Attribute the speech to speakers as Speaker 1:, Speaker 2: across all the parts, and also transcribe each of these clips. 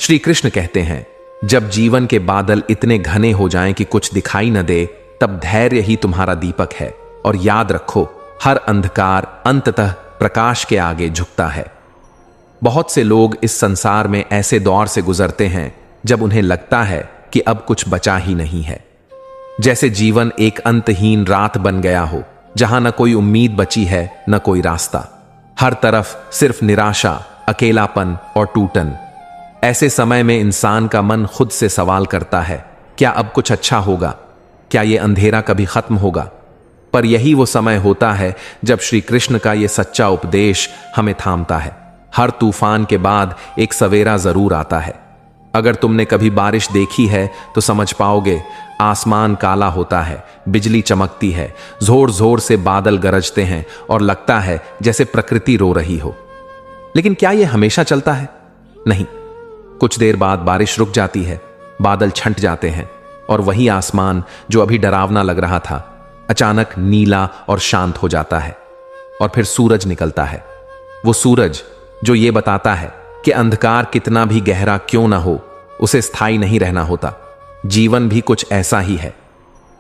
Speaker 1: श्री कृष्ण कहते हैं, जब जीवन के बादल इतने घने हो जाएं कि कुछ दिखाई न दे, तब धैर्य ही तुम्हारा दीपक है। और याद रखो, हर अंधकार अंततः प्रकाश के आगे झुकता है। बहुत से लोग इस संसार में ऐसे दौर से गुजरते हैं जब उन्हें लगता है कि अब कुछ बचा ही नहीं है। जैसे जीवन एक अंतहीन रात बन गया हो, जहां न कोई उम्मीद बची है न कोई रास्ता। हर तरफ सिर्फ निराशा, अकेलापन और टूटन। ऐसे समय में इंसान का मन खुद से सवाल करता है, क्या अब कुछ अच्छा होगा? क्या ये अंधेरा कभी खत्म होगा? पर यही वो समय होता है जब श्री कृष्ण का ये सच्चा उपदेश हमें थामता है। हर तूफान के बाद एक सवेरा जरूर आता है। अगर तुमने कभी बारिश देखी है तो समझ पाओगे, आसमान काला होता है, बिजली चमकती है, जोर जोर से बादल गरजते हैं और लगता है जैसे प्रकृति रो रही हो। लेकिन क्या यह हमेशा चलता है? नहीं। कुछ देर बाद बारिश रुक जाती है, बादल छंट जाते हैं और वही आसमान जो अभी डरावना लग रहा था, अचानक नीला और शांत हो जाता है। और फिर सूरज निकलता है। वो सूरज जो ये बताता है कि अंधकार कितना भी गहरा क्यों ना हो, उसे स्थायी नहीं रहना होता। जीवन भी कुछ ऐसा ही है।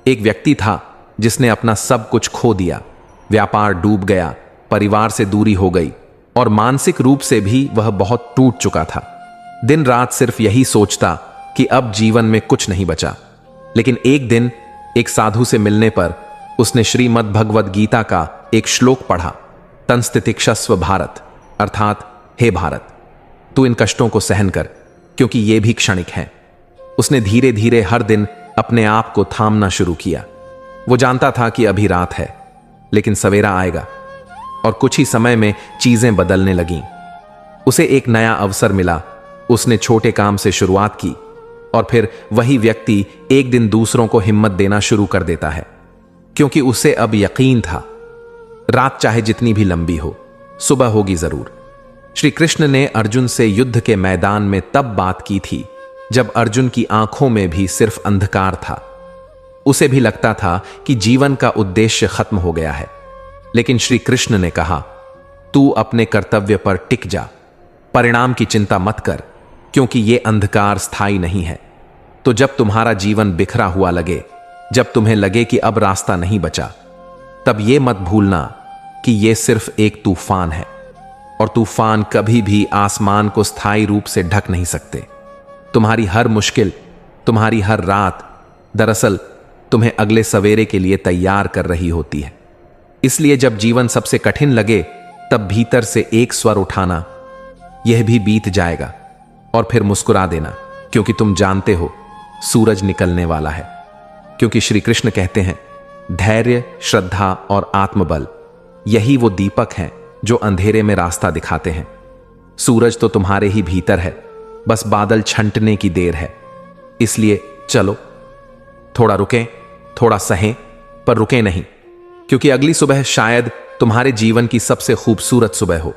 Speaker 1: एक व्यक्ति था जिसने अपना सब कुछ खो दिया। व्यापार डूब गया, परिवार से दूरी हो गई और मानसिक रूप से भी वह बहुत टूट चुका था। दिन रात सिर्फ यही सोचता कि अब जीवन में कुछ नहीं बचा। लेकिन एक दिन एक साधु से मिलने पर उसने श्रीमद् भगवद गीता का एक श्लोक पढ़ा, तंस्तितिक्षस्व भारत, अर्थात हे भारत, तू इन कष्टों को सहन कर, क्योंकि ये भी क्षणिक हैं। उसने धीरे धीरे हर दिन अपने आप को थामना शुरू किया। वो जानता था कि अभी रात है, लेकिन सवेरा आएगा। और कुछ ही समय में चीजें बदलने लगीं। उसे एक नया अवसर मिला। उसने छोटे काम से शुरुआत की और फिर वही व्यक्ति एक दिन दूसरों को हिम्मत देना शुरू कर देता है, क्योंकि उसे अब यकीन था, रात चाहे जितनी भी लंबी हो, सुबह होगी जरूर। श्री कृष्ण ने अर्जुन से युद्ध के मैदान में तब बात की थी जब अर्जुन की आंखों में भी सिर्फ अंधकार था। उसे भी लगता था कि जीवन का उद्देश्य खत्म हो गया है। लेकिन श्री कृष्ण ने कहा, तू अपने कर्तव्य पर टिक जा, परिणाम की चिंता मत कर, क्योंकि ये अंधकार स्थायी नहीं है। तो जब तुम्हारा जीवन बिखरा हुआ लगे, जब तुम्हें लगे कि अब रास्ता नहीं बचा, तब ये मत भूलना कि ये सिर्फ एक तूफान है और तूफान कभी भी आसमान को स्थायी रूप से ढक नहीं सकते। तुम्हारी हर मुश्किल, तुम्हारी हर रात दरअसल तुम्हें अगले सवेरे के लिए तैयार कर रही होती है। इसलिए जब जीवन सबसे कठिन लगे, तब भीतर से एक स्वर उठाना, यह भी बीत जाएगा, और फिर मुस्कुरा देना, क्योंकि तुम जानते हो सूरज निकलने वाला है। क्योंकि श्री कृष्ण कहते हैं, धैर्य, श्रद्धा और आत्मबल, यही वो दीपक हैं जो अंधेरे में रास्ता दिखाते हैं। सूरज तो तुम्हारे ही भीतर है, बस बादल छंटने की देर है। इसलिए चलो, थोड़ा रुकें, थोड़ा सहें, पर रुकें नहीं, क्योंकि अगली सुबह शायद तुम्हारे जीवन की सबसे खूबसूरत सुबह हो।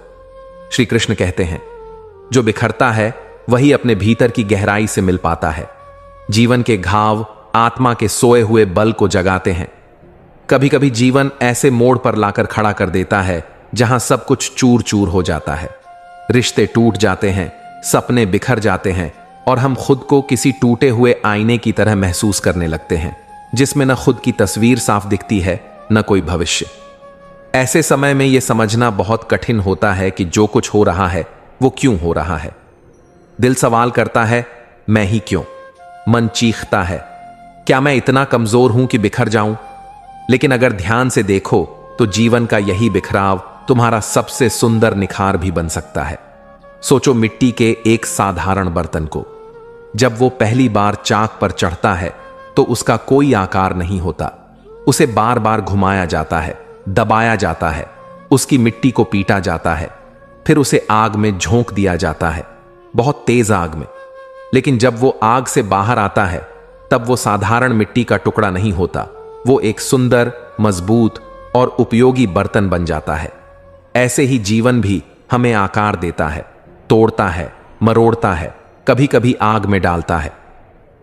Speaker 1: श्री कृष्ण कहते हैं, जो बिखरता है वही अपने भीतर की गहराई से मिल पाता है। जीवन के घाव आत्मा के सोए हुए बल को जगाते हैं। कभी कभी जीवन ऐसे मोड़ पर लाकर खड़ा कर देता है जहां सब कुछ चूर चूर हो जाता है। रिश्ते टूट जाते हैं, सपने बिखर जाते हैं और हम खुद को किसी टूटे हुए आईने की तरह महसूस करने लगते हैं, जिसमें न खुद की तस्वीर साफ दिखती है, न कोई भविष्य। ऐसे समय में यह समझना बहुत कठिन होता है कि जो कुछ हो रहा है वो क्यों हो रहा है। दिल सवाल करता है, मैं ही क्यों? मन चीखता है, क्या मैं इतना कमजोर हूं कि बिखर जाऊं? लेकिन अगर ध्यान से देखो तो जीवन का यही बिखराव तुम्हारा सबसे सुंदर निखार भी बन सकता है। सोचो मिट्टी के एक साधारण बर्तन को। जब वो पहली बार चाक पर चढ़ता है तो उसका कोई आकार नहीं होता। उसे बार बार घुमाया जाता है, दबाया जाता है, उसकी मिट्टी को पीटा जाता है, फिर उसे आग में झोंक दिया जाता है, बहुत तेज आग में। लेकिन जब वो आग से बाहर आता है, तब वो साधारण मिट्टी का टुकड़ा नहीं होता, वो एक सुंदर, मजबूत और उपयोगी बर्तन बन जाता है। ऐसे ही जीवन भी हमें आकार देता है, तोड़ता है, मरोड़ता है, कभी कभी आग में डालता है,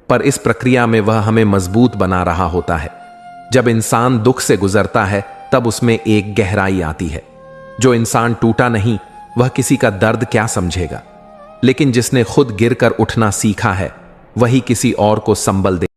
Speaker 1: पर इस प्रक्रिया में वह हमें मजबूत बना रहा होता है। जब इंसान दुख से गुजरता है तब उसमें एक गहराई आती है। जो इंसान टूटा नहीं, वह किसी का दर्द क्या समझेगा। लेकिन जिसने खुद गिरकर उठना सीखा है वही किसी और को संबल दे।